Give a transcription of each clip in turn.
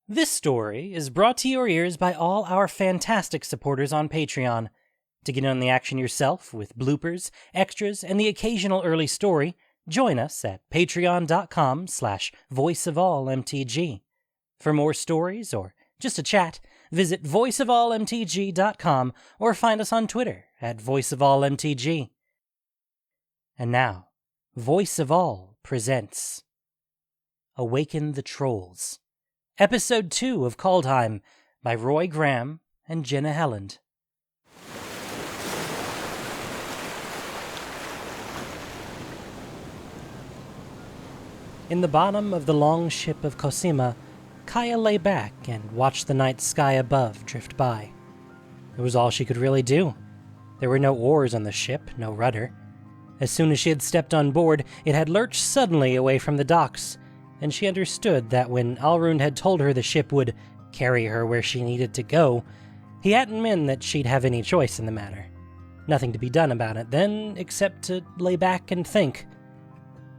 This story is brought to your ears by all our fantastic supporters on Patreon. To get in on the action yourself with bloopers, extras, and the occasional early story, join us at patreon.com/voiceofallmtg. For more stories or just a chat, visit voiceofallmtg.com or find us on Twitter at voiceofallmtg. And now, Voice of All presents Awaken the Trolls, Episode 2 of Kaldheim by Roy Graham and Jenna Helland. In the bottom of the long ship of Cosima, Kaya lay back and watched the night sky above drift by. It was all she could really do. There were no oars on the ship, no rudder. As soon as she had stepped on board, it had lurched suddenly away from the docks, and she understood that when Alrund had told her the ship would carry her where she needed to go, he hadn't meant that she'd have any choice in the matter. Nothing to be done about it then, except to lay back and think.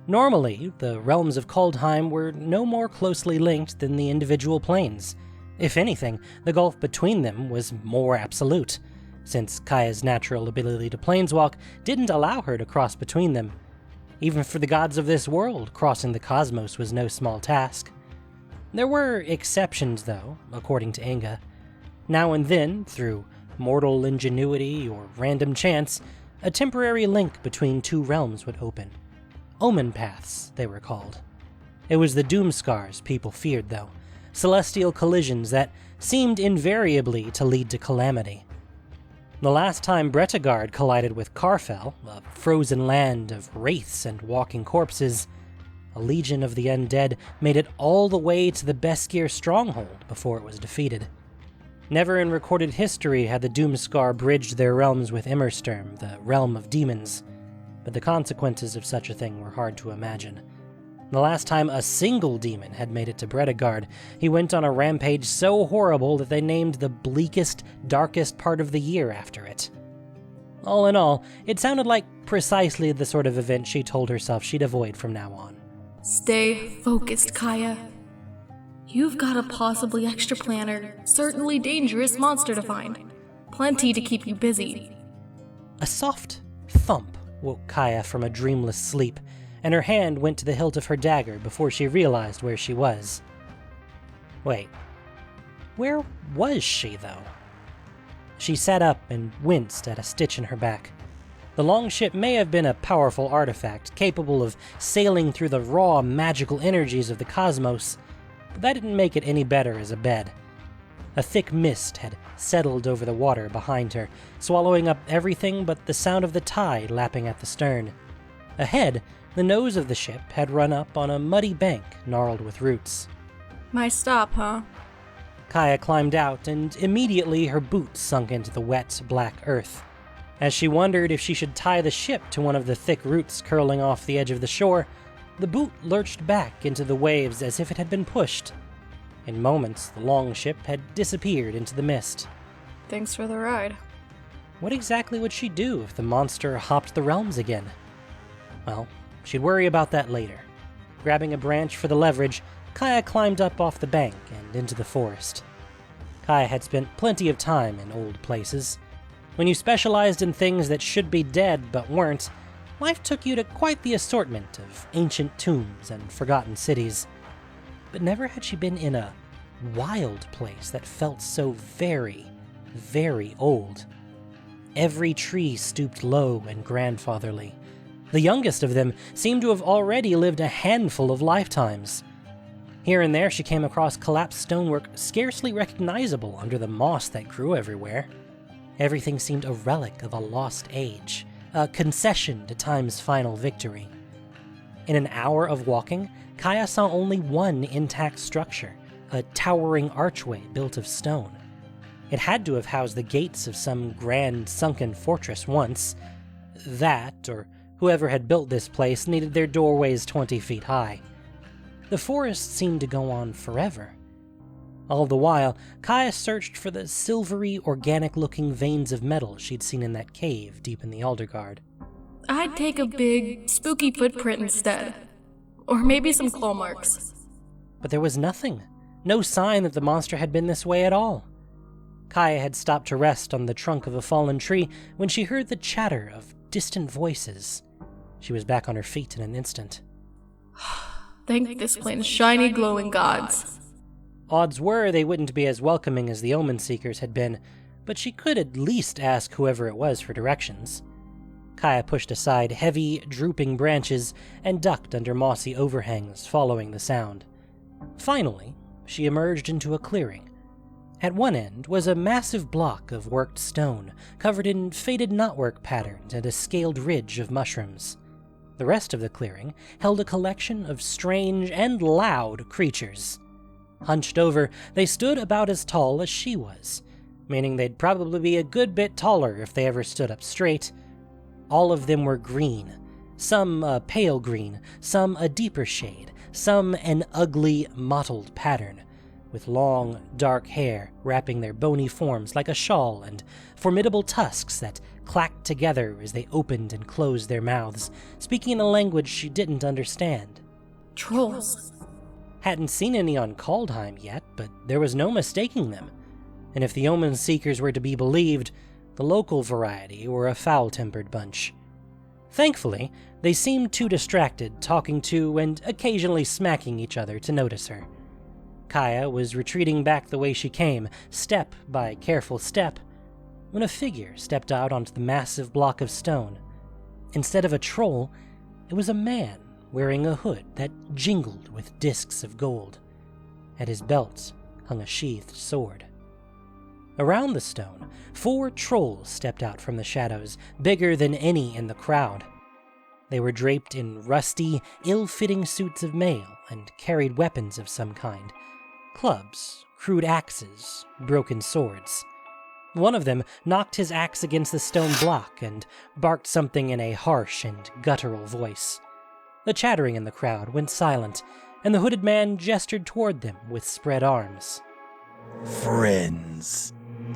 Normally, the realms of Kaldheim were no more closely linked than the individual planes. If anything, the gulf between them was more absolute, since Kaya's natural ability to planeswalk didn't allow her to cross between them. Even for the gods of this world, crossing the cosmos was no small task. There were exceptions, though, according to Inga. Now and then, through mortal ingenuity or random chance, a temporary link between two realms would open. Omen paths, they were called. It was the doomscars people feared, though, celestial collisions that seemed invariably to lead to calamity. The last time Bretagard collided with Karfell, a frozen land of wraiths and walking corpses, a legion of the undead made it all the way to the Beskir stronghold before it was defeated. Never in recorded history had the Doomscar bridged their realms with Immersturm, the realm of demons, but the consequences of such a thing were hard to imagine. The last time a single demon had made it to Bretagard, he went on a rampage so horrible that they named the bleakest, darkest part of the year after it. All in all, it sounded like precisely the sort of event she told herself she'd avoid from now on. Stay focused, Kaya. You've got a possibly extra planner, certainly dangerous monster to find. Plenty to keep you busy. A soft thump woke Kaya from a dreamless sleep, and her hand went to the hilt of her dagger before she realized where she was. Wait, where was she, though? She sat up and winced at a stitch in her back. The longship may have been a powerful artifact, capable of sailing through the raw, magical energies of the cosmos, but that didn't make it any better as a bed. A thick mist had settled over the water behind her, swallowing up everything but the sound of the tide lapping at the stern. Ahead, the nose of the ship had run up on a muddy bank gnarled with roots. My stop, huh? Kaya climbed out, and immediately her boots sunk into the wet, black earth. As she wondered if she should tie the ship to one of the thick roots curling off the edge of the shore, the boot lurched back into the waves as if it had been pushed. In moments, the long ship had disappeared into the mist. Thanks for the ride. What exactly would she do if the monster hopped the realms again? Well, she'd worry about that later. Grabbing a branch for the leverage, Kaya climbed up off the bank and into the forest. Kaya had spent plenty of time in old places. When you specialized in things that should be dead but weren't, life took you to quite the assortment of ancient tombs and forgotten cities. But never had she been in a wild place that felt so very, very old. Every tree stooped low and grandfatherly. The youngest of them seemed to have already lived a handful of lifetimes. Here and there she came across collapsed stonework scarcely recognizable under the moss that grew everywhere. Everything seemed a relic of a lost age, a concession to time's final victory. In an hour of walking, Kaya saw only one intact structure, a towering archway built of stone. It had to have housed the gates of some grand sunken fortress once. That, or whoever had built this place, needed their doorways 20 feet high. The forest seemed to go on forever. All the while, Kaya searched for the silvery, organic-looking veins of metal she'd seen in that cave deep in the Aldergard. I'd take a big, spooky footprint instead. Or maybe some claw marks. But there was nothing. No sign that the monster had been this way at all. Kaya had stopped to rest on the trunk of a fallen tree when she heard the chatter of distant voices. She was back on her feet in an instant. Thank this planet's shiny, glowing gods. Odds were they wouldn't be as welcoming as the Omen Seekers had been, but she could at least ask whoever it was for directions. Kaya pushed aside heavy, drooping branches and ducked under mossy overhangs, following the sound. Finally, she emerged into a clearing. At one end was a massive block of worked stone, covered in faded knotwork patterns and a scaled ridge of mushrooms. The rest of the clearing held a collection of strange and loud creatures. Hunched over, they stood about as tall as she was, meaning they'd probably be a good bit taller if they ever stood up straight. All of them were green, some a pale green, some a deeper shade, some an ugly, mottled pattern, with long, dark hair wrapping their bony forms like a shawl and formidable tusks that clacked together as they opened and closed their mouths, speaking in a language she didn't understand. Trolls. Hadn't seen any on Kaldheim yet, but there was no mistaking them. And if the Omen Seekers were to be believed, the local variety were a foul-tempered bunch. Thankfully, they seemed too distracted, talking to and occasionally smacking each other to notice her. Kaya was retreating back the way she came, step by careful step, when a figure stepped out onto the massive block of stone. Instead of a troll, it was a man wearing a hood that jingled with discs of gold. At his belt hung a sheathed sword. Around the stone, 4 trolls stepped out from the shadows, bigger than any in the crowd. They were draped in rusty, ill-fitting suits of mail and carried weapons of some kind. Clubs, crude axes, broken swords. One of them knocked his axe against the stone block and barked something in a harsh and guttural voice. The chattering in the crowd went silent, and the hooded man gestured toward them with spread arms. Friends,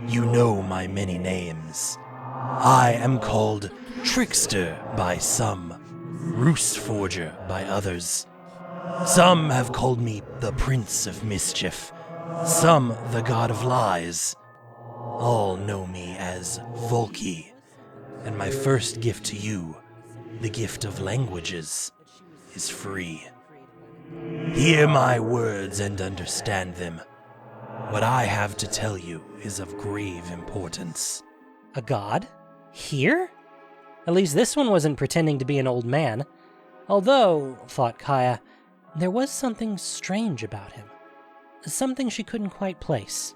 you know my many names. I am called Trickster by some, Ruse Forger by others. Some have called me the Prince of Mischief, some the God of Lies. All know me as Volki, and my first gift to you, the gift of languages, is free. Hear my words and understand them. What I have to tell you is of grave importance. A god? Here? At least this one wasn't pretending to be an old man. Although, thought Kaya, there was something strange about him. Something she couldn't quite place.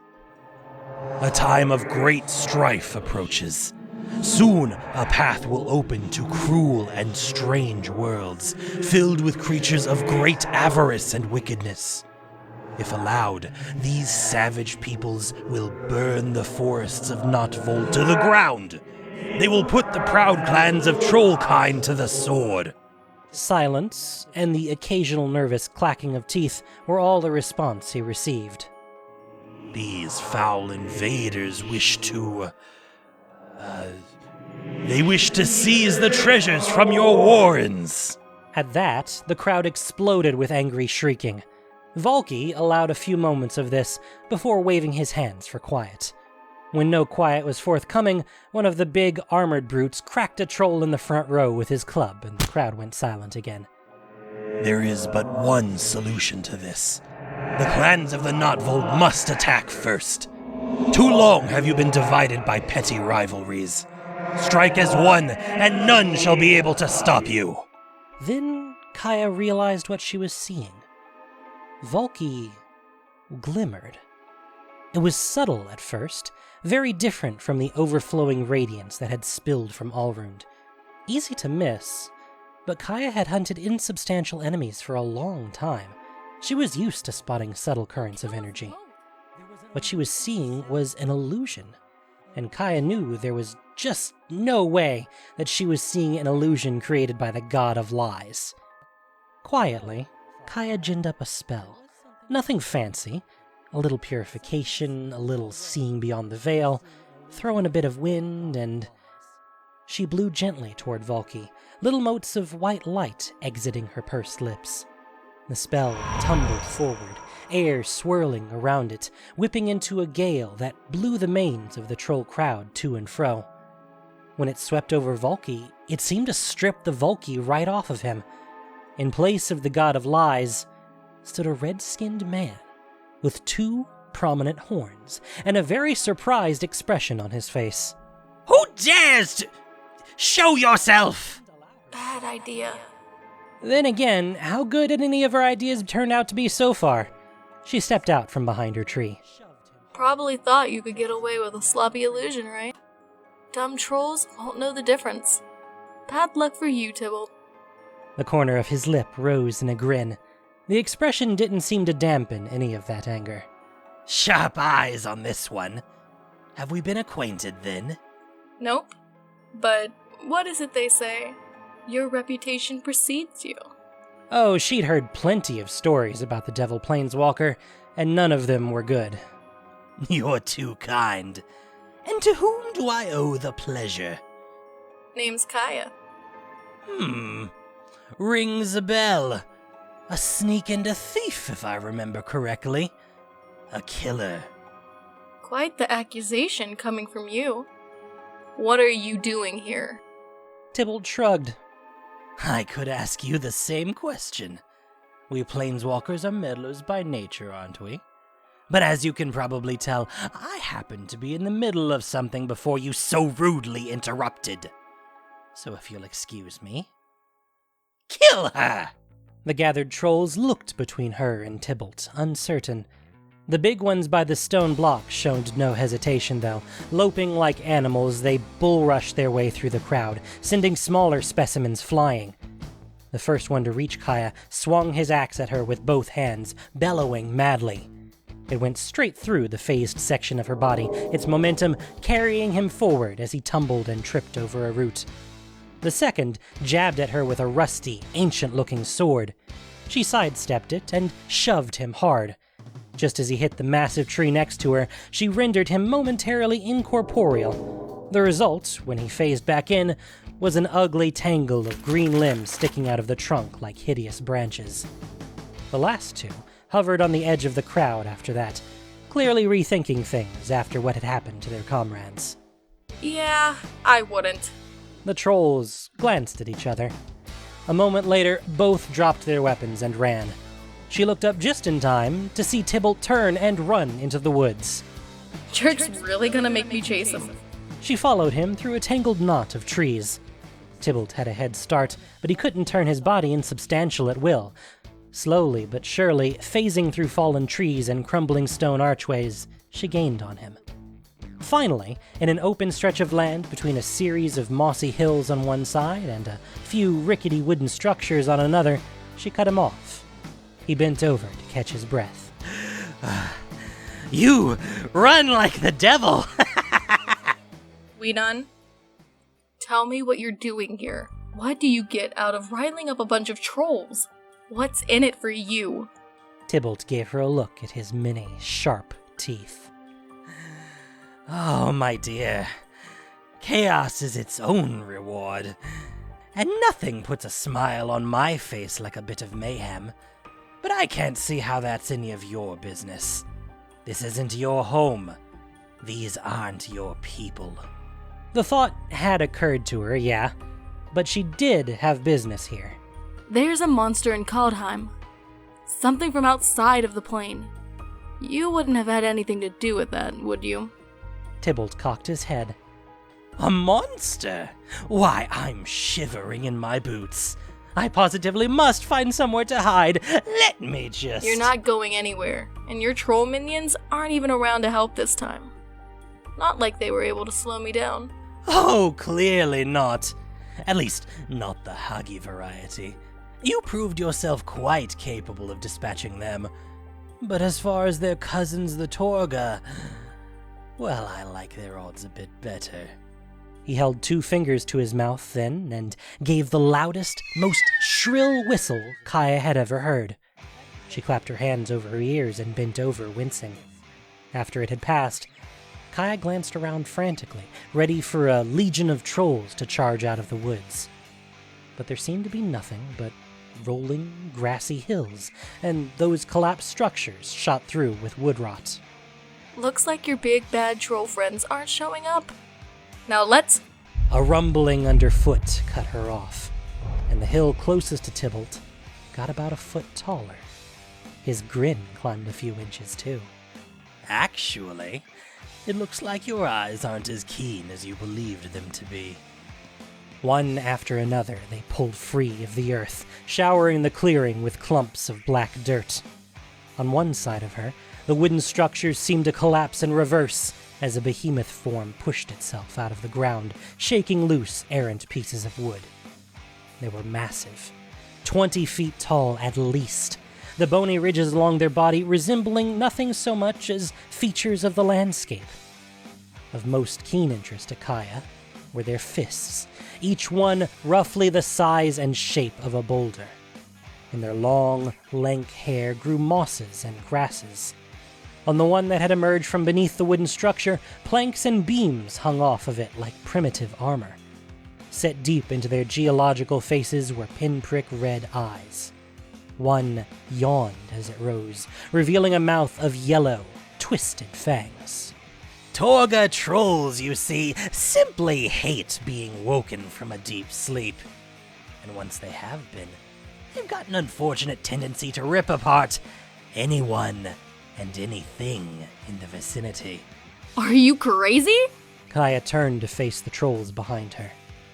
A time of great strife approaches. Soon a path will open to cruel and strange worlds, filled with creatures of great avarice and wickedness. If allowed, these savage peoples will burn the forests of Notvold to the ground. They will put the proud clans of Trollkind to the sword. Silence and the occasional nervous clacking of teeth were all the response he received. These foul invaders wish to... they wish to seize the treasures from your warrens. At that, the crowd exploded with angry shrieking. Volki allowed a few moments of this before waving his hands for quiet. When no quiet was forthcoming, one of the big, armored brutes cracked a troll in the front row with his club, and the crowd went silent again. There is but one solution to this. The clans of the Notvold must attack first. Too long have you been divided by petty rivalries. Strike as one, and none shall be able to stop you. Then Kaya realized what she was seeing. Volki glimmered. It was subtle at first, very different from the overflowing radiance that had spilled from Alrund. Easy to miss, but Kaya had hunted insubstantial enemies for a long time. She was used to spotting subtle currents of energy. What she was seeing was an illusion, and Kaya knew there was just no way that she was seeing an illusion created by the God of Lies. Quietly, Kaya ginned up a spell. Nothing fancy. A little purification, a little seeing beyond the veil, throw in a bit of wind, and... She blew gently toward Volki, little motes of white light exiting her pursed lips. The spell tumbled forward, air swirling around it, whipping into a gale that blew the manes of the troll crowd to and fro. When it swept over Volky, it seemed to strip the Volky right off of him. In place of the god of lies stood a red-skinned man with 2 prominent horns and a very surprised expression on his face. Who dares to show yourself? Bad idea. Then again, how good had any of her ideas turned out to be so far? She stepped out from behind her tree. Probably thought you could get away with a sloppy illusion, right? Dumb trolls won't know the difference. Bad luck for you, Tybalt. The corner of his lip rose in a grin. The expression didn't seem to dampen any of that anger. Sharp eyes on this one. Have we been acquainted then? Nope. But what is it they say? Your reputation precedes you. Oh, she'd heard plenty of stories about the Devil Planeswalker, and none of them were good. You're too kind. And to whom do I owe the pleasure? Name's Kaya. Rings a bell. A sneak and a thief, if I remember correctly. A killer. Quite the accusation coming from you. What are you doing here? Tybalt shrugged. I could ask you the same question. We Planeswalkers are meddlers by nature, aren't we? But as you can probably tell, I happened to be in the middle of something before you so rudely interrupted. So if you'll excuse me... Kill her! The gathered trolls looked between her and Tybalt, uncertain. The big ones by the stone block showed no hesitation, though. Loping like animals, they bull-rushed their way through the crowd, sending smaller specimens flying. The first one to reach Kaya swung his axe at her with both hands, bellowing madly. It went straight through the phased section of her body, its momentum carrying him forward as he tumbled and tripped over a root. The second jabbed at her with a rusty, ancient-looking sword. She sidestepped it and shoved him hard. Just as he hit the massive tree next to her, she rendered him momentarily incorporeal. The result, when he phased back in, was an ugly tangle of green limbs sticking out of the trunk like hideous branches. The last 2 hovered on the edge of the crowd after that, clearly rethinking things after what had happened to their comrades. Yeah, I wouldn't. The trolls glanced at each other. A moment later, both dropped their weapons and ran. She looked up just in time to see Tybalt turn and run into the woods. Jerk's really gonna make me chase him. She followed him through a tangled knot of trees. Tybalt had a head start, but he couldn't turn his body insubstantial at will. Slowly but surely, phasing through fallen trees and crumbling stone archways, she gained on him. Finally, in an open stretch of land between a series of mossy hills on one side and a few rickety wooden structures on another, she cut him off. He bent over to catch his breath. You run like the devil! We done? Tell me what you're doing here. What do you get out of riling up a bunch of trolls? What's in it for you? Tybalt gave her a look at his many, sharp teeth. Oh, my dear. Chaos is its own reward. And nothing puts a smile on my face like a bit of mayhem. But I can't see how that's any of your business. This isn't your home. These aren't your people. The thought had occurred to her, yeah, but she did have business here. There's a monster in Kaldheim. Something from outside of the plane. You wouldn't have had anything to do with that, would you? Tybalt cocked his head. A monster? Why, I'm shivering in my boots. I positively must find somewhere to hide. Let me just... You're not going anywhere, and your troll minions aren't even around to help this time. Not like they were able to slow me down. Oh, clearly not. At least, not the Huggy variety. You proved yourself quite capable of dispatching them. But as far as their cousins, the Torga... well, I like their odds a bit better. He held 2 fingers to his mouth then, and gave the loudest, most shrill whistle Kaya had ever heard. She clapped her hands over her ears and bent over, wincing. After it had passed, Kaya glanced around frantically, ready for a legion of trolls to charge out of the woods. But there seemed to be nothing but rolling, grassy hills, and those collapsed structures shot through with wood rot. Looks like your big bad troll friends aren't showing up. Now let's... A rumbling underfoot cut her off, and the hill closest to Tybalt got about a foot taller. His grin climbed a few inches too. Actually, it looks like your eyes aren't as keen as you believed them to be. One after another, they pulled free of the earth, showering the clearing with clumps of black dirt. On one side of her, the wooden structures seemed to collapse in reverse as a behemoth form pushed itself out of the ground, shaking loose errant pieces of wood. They were massive, 20 feet tall at least, the bony ridges along their body resembling nothing so much as features of the landscape. Of most keen interest to Kaya were their fists, each one roughly the size and shape of a boulder. In their long, lank hair grew mosses and grasses. On the one that had emerged from beneath the wooden structure, planks and beams hung off of it like primitive armor. Set deep into their geological faces were pinprick red eyes. One yawned as it rose, revealing a mouth of yellow, twisted fangs. Torga trolls, you see, simply hate being woken from a deep sleep. And once they have been, they've got an unfortunate tendency to rip apart anyone and anything in the vicinity. Are you crazy? Kaya turned to face the trolls behind her.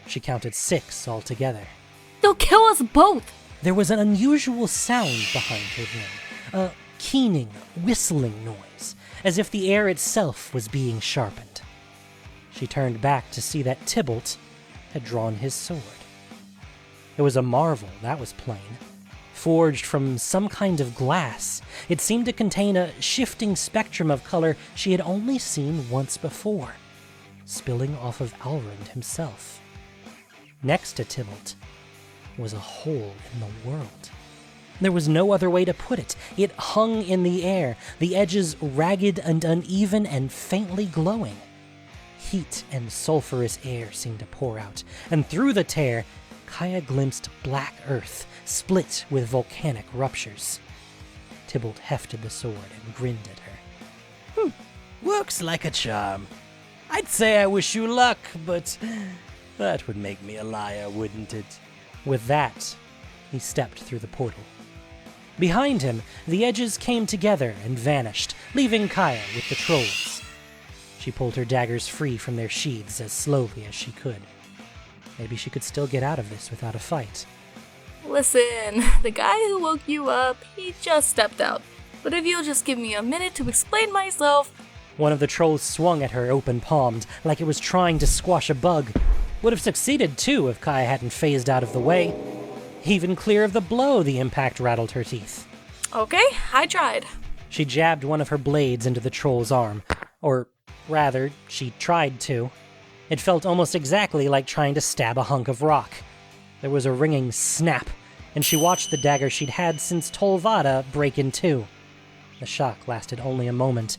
She counted 6 altogether. They'll kill us both! There was an unusual sound behind her then, a keening, whistling noise, as if the air itself was being sharpened. She turned back to see that Tybalt had drawn his sword. It was a marvel, that was plain. Forged from some kind of glass, it seemed to contain a shifting spectrum of color she had only seen once before, spilling off of Alrund himself. Next to Tybalt was a hole in the world. There was no other way to put it. It hung in the air, the edges ragged and uneven and faintly glowing. Heat and sulphurous air seemed to pour out, and through the tear, Kaya glimpsed black earth, split with volcanic ruptures. Tybalt hefted the sword and grinned at her. Works like a charm. I'd say I wish you luck, but that would make me a liar, wouldn't it? With that, he stepped through the portal. Behind him, the edges came together and vanished, leaving Kaya with the trolls. She pulled her daggers free from their sheaths as slowly as she could. Maybe she could still get out of this without a fight. Listen, the guy who woke you up, he just stepped out. But if you'll just give me a minute to explain myself... One of the trolls swung at her open-palmed, like it was trying to squash a bug. Would have succeeded, too, if Kaya hadn't phased out of the way. Even clear of the blow, the impact rattled her teeth. Okay, I tried. She jabbed one of her blades into the troll's arm. Or, rather, she tried to. It felt almost exactly like trying to stab a hunk of rock. There was a ringing snap, and she watched the dagger she'd had since Tolvada break in two. The shock lasted only a moment.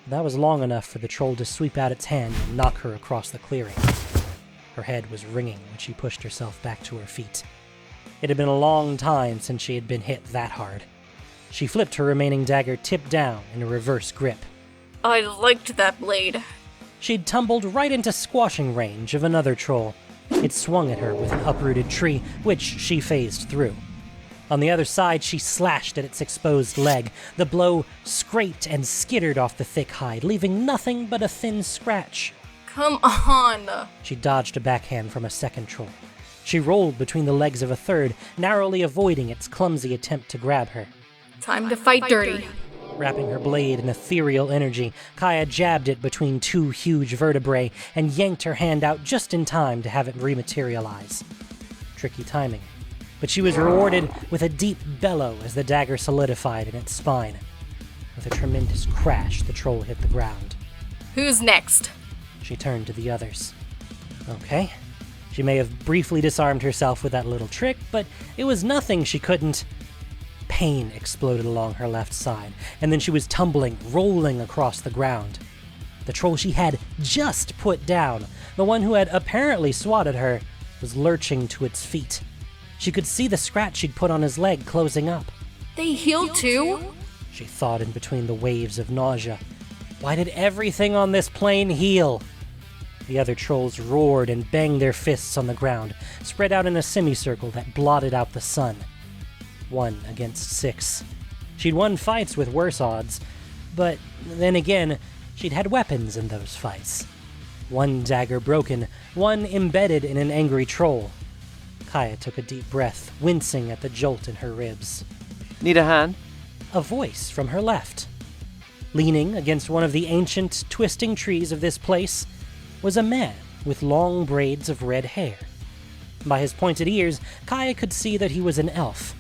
That was long enough for the troll to sweep out its hand and knock her across the clearing. Her head was ringing when she pushed herself back to her feet. It had been a long time since she had been hit that hard. She flipped her remaining dagger tip down in a reverse grip. I liked that blade. She'd tumbled right into squashing range of another troll. It swung at her with an uprooted tree, which she phased through. On the other side, she slashed at its exposed leg. The blow scraped and skittered off the thick hide, leaving nothing but a thin scratch. Come on! She dodged a backhand from a second troll. She rolled between the legs of a third, narrowly avoiding its clumsy attempt to grab her. Time to fight dirty. Wrapping her blade in ethereal energy, Kaya jabbed it between two huge vertebrae and yanked her hand out just in time to have it rematerialize. Tricky timing, but she was rewarded with a deep bellow as the dagger solidified in its spine. With a tremendous crash, the troll hit the ground. Who's next? She turned to the others. Okay. She may have briefly disarmed herself with that little trick, but it was nothing she couldn't... Pain exploded along her left side, and then she was tumbling, rolling across the ground. The troll she had just put down, the one who had apparently swatted her, was lurching to its feet. She could see the scratch she'd put on his leg closing up. They heal too? She thought in between the waves of nausea. Why did everything on this plane heal? The other trolls roared and banged their fists on the ground, spread out in a semicircle that blotted out the sun. 1 against 6. She'd won fights with worse odds, but then again, she'd had weapons in those fights. 1 dagger broken, 1 embedded in an angry troll. Kaya took a deep breath, wincing at the jolt in her ribs. Need a hand? A voice from her left. Leaning against one of the ancient, twisting trees of this place was a man with long braids of red hair. By his pointed ears, Kaya could see that he was an elf,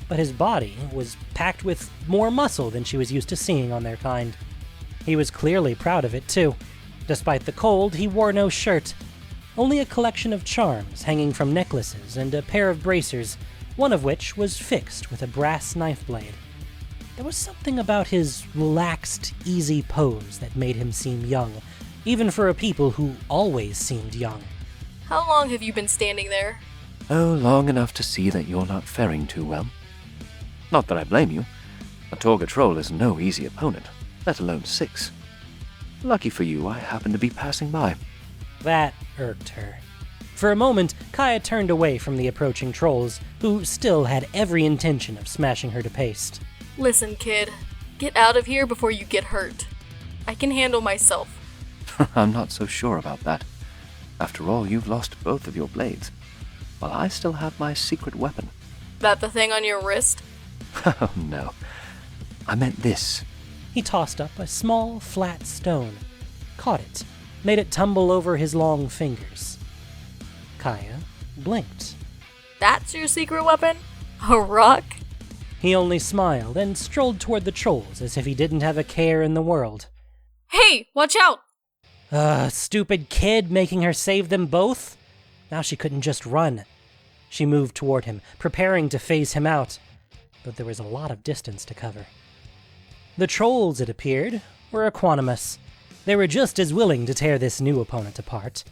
but his body was packed with more muscle than she was used to seeing on their kind. He was clearly proud of it, too. Despite the cold, he wore no shirt, only a collection of charms hanging from necklaces and a pair of bracers, one of which was fixed with a brass knife blade. There was something about his relaxed, easy pose that made him seem young, even for a people who always seemed young. How long have you been standing there? Oh, long enough to see that you're not faring too well. Not that I blame you. A Torga troll is no easy opponent, let alone 6. Lucky for you, I happened to be passing by. That irked her. For a moment, Kaya turned away from the approaching trolls, who still had every intention of smashing her to paste. Listen, kid. Get out of here before you get hurt. I can handle myself. I'm not so sure about that. After all, you've lost both of your blades, while I still have my secret weapon. That the thing on your wrist? Oh, no. I meant this. He tossed up a small, flat stone, caught it, made it tumble over his long fingers. Kaya blinked. That's your secret weapon? A rock? He only smiled and strolled toward the trolls as if he didn't have a care in the world. Hey, watch out! Stupid kid making her save them both? Now she couldn't just run. She moved toward him, preparing to phase him out, but there was a lot of distance to cover. The trolls, it appeared, were equanimous. They were just as willing to tear this new opponent apart.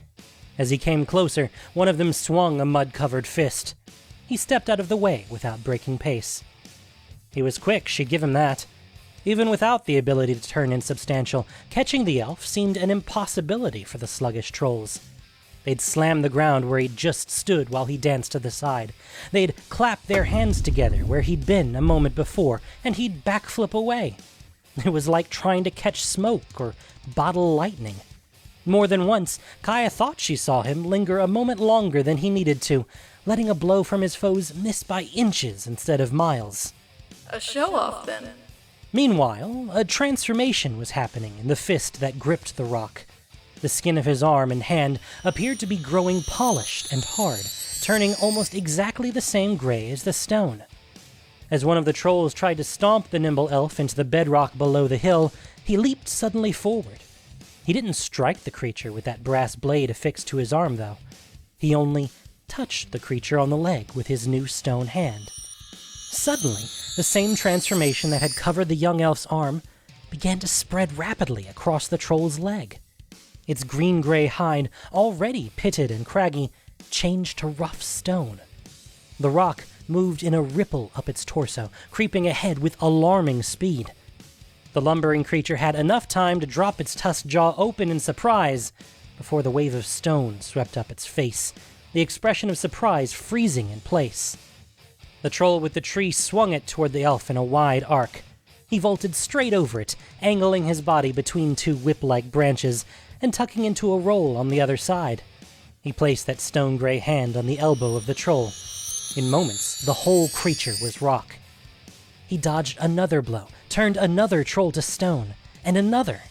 As he came closer, one of them swung a mud-covered fist. He stepped out of the way without breaking pace. He was quick, she'd give him that. Even without the ability to turn insubstantial, catching the elf seemed an impossibility for the sluggish trolls. They'd slam the ground where he'd just stood while he danced to the side. They'd clap their hands together where he'd been a moment before, and he'd backflip away. It was like trying to catch smoke or bottle lightning. More than once, Kaya thought she saw him linger a moment longer than he needed to, letting a blow from his foes miss by inches instead of miles. A show-off, then. Meanwhile, a transformation was happening in the fist that gripped the rock. The skin of his arm and hand appeared to be growing polished and hard, turning almost exactly the same gray as the stone. As one of the trolls tried to stomp the nimble elf into the bedrock below the hill, he leaped suddenly forward. He didn't strike the creature with that brass blade affixed to his arm, though. He only touched the creature on the leg with his new stone hand. Suddenly, the same transformation that had covered the young elf's arm began to spread rapidly across the troll's leg. Its green-gray hide, already pitted and craggy, changed to rough stone. The rock moved in a ripple up its torso, creeping ahead with alarming speed. The lumbering creature had enough time to drop its tusked jaw open in surprise before the wave of stone swept up its face, the expression of surprise freezing in place. The troll with the tree swung it toward the elf in a wide arc. He vaulted straight over it, angling his body between 2 whip-like branches and tucking into a roll on the other side. He placed that stone-gray hand on the elbow of the troll. In moments, the whole creature was rock. He dodged another blow, turned another troll to stone, and another.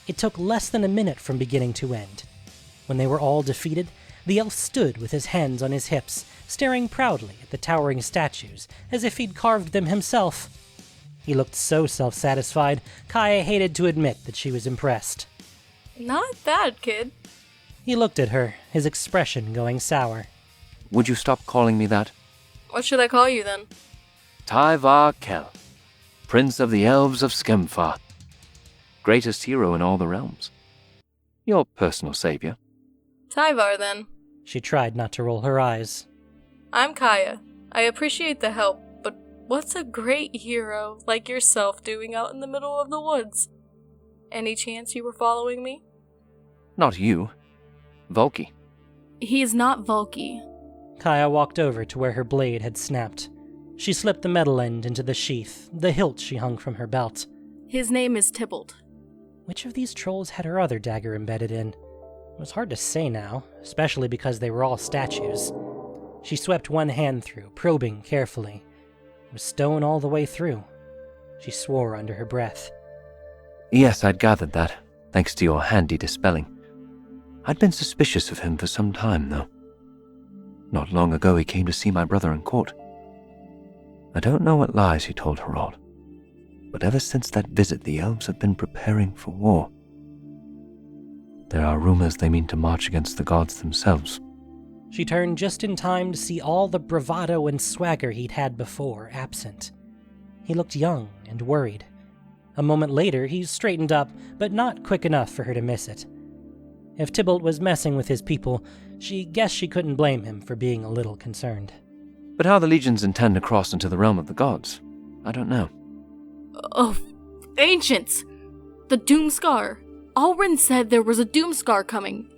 It took less than a minute from beginning to end. When they were all defeated, the elf stood with his hands on his hips, staring proudly at the towering statues, as if he'd carved them himself. He looked so self-satisfied, Kaya hated to admit that she was impressed. Not bad, kid. He looked at her, his expression going sour. Would you stop calling me that? What should I call you, then? Tyvar Kell, Prince of the Elves of Skemfar. Greatest hero in all the realms. Your personal savior. Tyvar, then. She tried not to roll her eyes. I'm Kaya. I appreciate the help, but what's a great hero like yourself doing out in the middle of the woods? Any chance you were following me? Not you. Volky. He's not Volky. Kaya walked over to where her blade had snapped. She slipped the metal end into the sheath, the hilt she hung from her belt. His name is Tybalt. Which of these trolls had her other dagger embedded in? It was hard to say now, especially because they were all statues. She swept one hand through, probing carefully. It was stone all the way through. She swore under her breath. Yes, I'd gathered that, thanks to your handy dispelling. I'd been suspicious of him for some time, though. Not long ago he came to see my brother in court. I don't know what lies he told Harald, but ever since that visit the elves have been preparing for war. There are rumors they mean to march against the gods themselves. She turned just in time to see all the bravado and swagger he'd had before absent. He looked young and worried. A moment later, he straightened up, but not quick enough for her to miss it. If Tybalt was messing with his people, she guessed she couldn't blame him for being a little concerned. But how the legions intend to cross into the realm of the gods, I don't know. Oh, ancients! The Doomscar. Alrin said there was a Doomscar coming.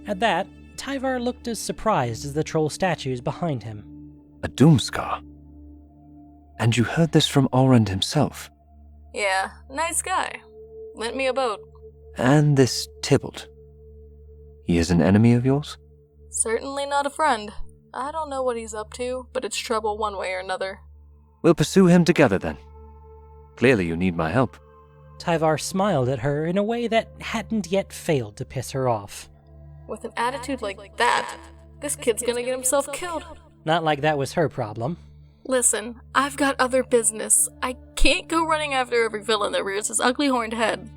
At that, Tyvar looked as surprised as the troll statues behind him. A Doomscar? And you heard this from Allrend himself? Yeah, nice guy. Lent me a boat. And this Tybalt? He is an enemy of yours? Certainly not a friend. I don't know what he's up to, but it's trouble one way or another. We'll pursue him together then. Clearly you need my help. Tyvar smiled at her in a way that hadn't yet failed to piss her off. With an attitude like that, this kid's gonna get himself killed. Not like that was her problem. Listen, I've got other business. I can't go running after every villain that rears his ugly horned head.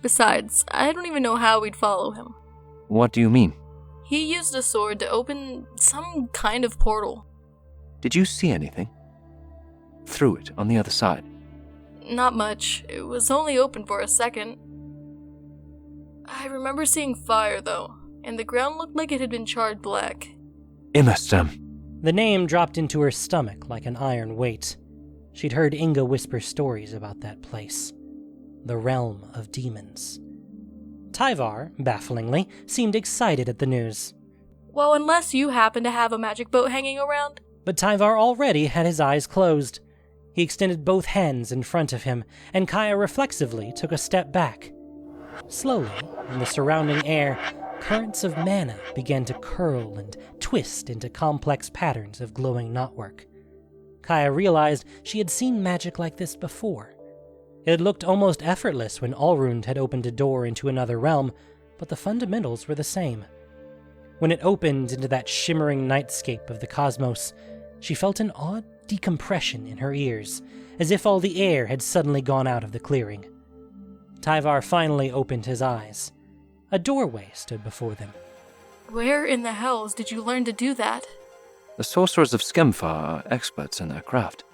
Besides, I don't even know how we'd follow him. What do you mean? He used a sword to open some kind of portal. Did you see anything? Through it, on the other side? Not much. It was only open for a second. I remember seeing fire, though, and the ground looked like it had been charred black. Immerstem. The name dropped into her stomach like an iron weight. She'd heard Inga whisper stories about that place. The realm of demons. Tyvar, bafflingly, seemed excited at the news. Well, unless you happen to have a magic boat hanging around. But Tyvar already had his eyes closed. He extended both hands in front of him, and Kaya reflexively took a step back. Slowly, in the surrounding air, currents of mana began to curl and twist into complex patterns of glowing knotwork. Kaya realized she had seen magic like this before. It had looked almost effortless when Allrund had opened a door into another realm, but the fundamentals were the same. When it opened into that shimmering nightscape of the cosmos, she felt an odd decompression in her ears, as if all the air had suddenly gone out of the clearing. Tyvar finally opened his eyes. A doorway stood before them. Where in the hells did you learn to do that? The sorcerers of Skemfar are experts in their craft.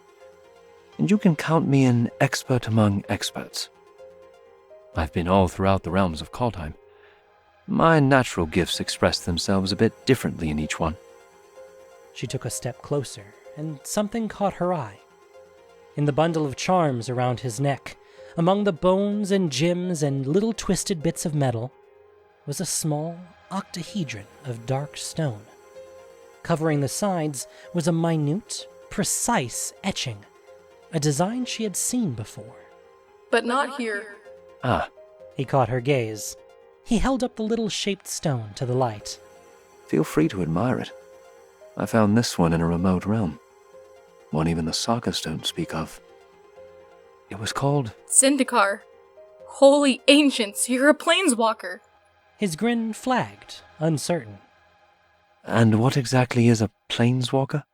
And you can count me an expert among experts. I've been all throughout the realms of Kaldheim. My natural gifts express themselves a bit differently in each one. She took a step closer, and something caught her eye. In the bundle of charms around his neck, among the bones and gems and little twisted bits of metal, was a small octahedron of dark stone. Covering the sides was a minute, precise etching, a design she had seen before. But not here. Ah, He caught her gaze. He held up the little shaped stone to the light. feel free to admire it. I found this one in a remote realm. One even the sagas don't speak of. It was called... Zendikar. Holy ancients, you're a planeswalker. His grin flagged, uncertain. And what exactly is a planeswalker?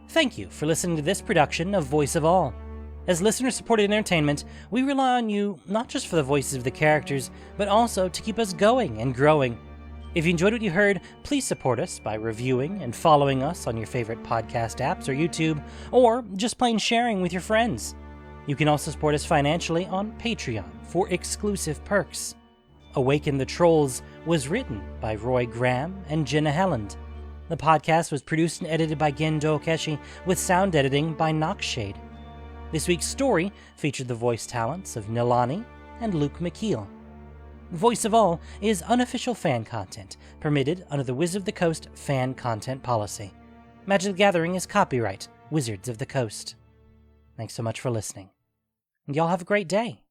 Thank you for listening to this production of Voice of All. As listener-supported entertainment, we rely on you not just for the voices of the characters, but also to keep us going and growing. If you enjoyed what you heard, please support us by reviewing and following us on your favorite podcast apps or YouTube, or just plain sharing with your friends. You can also support us financially on Patreon for exclusive perks. Awaken the Trolls was written by Roy Graham and Jenna Helland. The podcast was produced and edited by Gendo Okeshi, with sound editing by Noxshade. This week's story featured the voice talents of Nilani and Luke McKeel. Voice of All is unofficial fan content, permitted under the Wizards of the Coast fan content policy. Magic the Gathering is copyright Wizards of the Coast. Thanks so much for listening. And y'all have a great day.